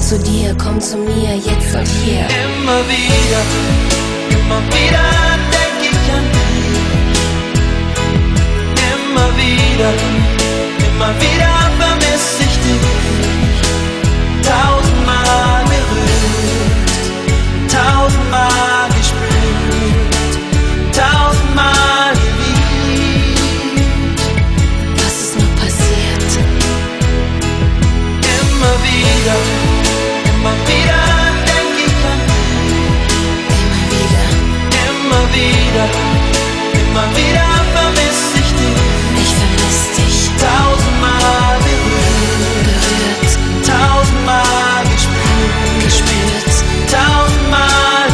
zu dir, komm zu mir, jetzt und hier. Immer wieder denk ich an dich. Immer wieder vermiss ich dich. Tausendmal berührt, tausendmal gespürt, tausendmal geliebt. Was ist nur passiert? Immer wieder denk ich an dich. Immer wieder vermiss ich dich. Ich vermiss dich. Tausendmal berührt, tausendmal gespürt, tausendmal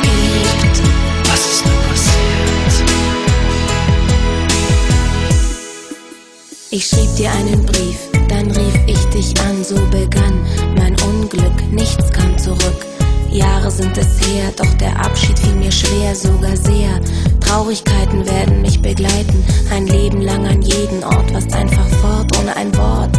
geliebt. Was ist nur passiert? Ich schrieb dir einen Brief, dann rief ich dich an, so begann mein Unglück, nichts kam zurück. Jahre sind es her, doch der Abschied fiel mir schwer, sogar sehr. Traurigkeiten werden mich begleiten, ein Leben lang an jeden Ort, fast einfach fort, ohne ein Wort.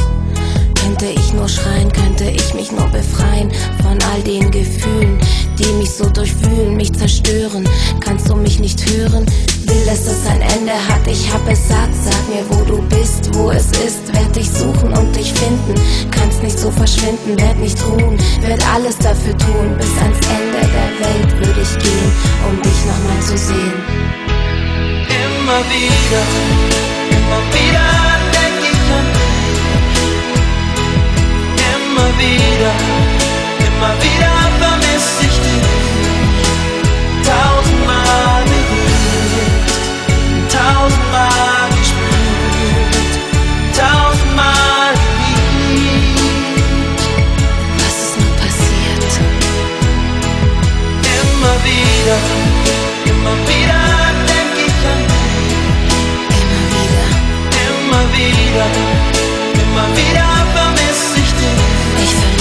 Könnte ich nur schreien, könnte ich mich nur befreien von all den Gefühlen, die mich so durchwühlen, mich zerstören. Kannst du mich nicht hören? Will, dass es ein Ende hat, ich hab es satt. Sag mir, wo du bist, wo es ist, werd dich suchen und dich finden. Kannst nicht so verschwinden, werd nicht ruhen, werd alles dafür tun. Bis ans Ende der Welt würde ich gehen, um dich nochmal zu sehen. Immer wieder denk ich an dich. Immer wieder vermiss ich dich. Tausendmal berührt, tausendmal gespürt, tausendmal geliebt. Was ist nur passiert? Immer wieder denk ich an dich. Immer wieder vermiss ich dich. Ich vermiss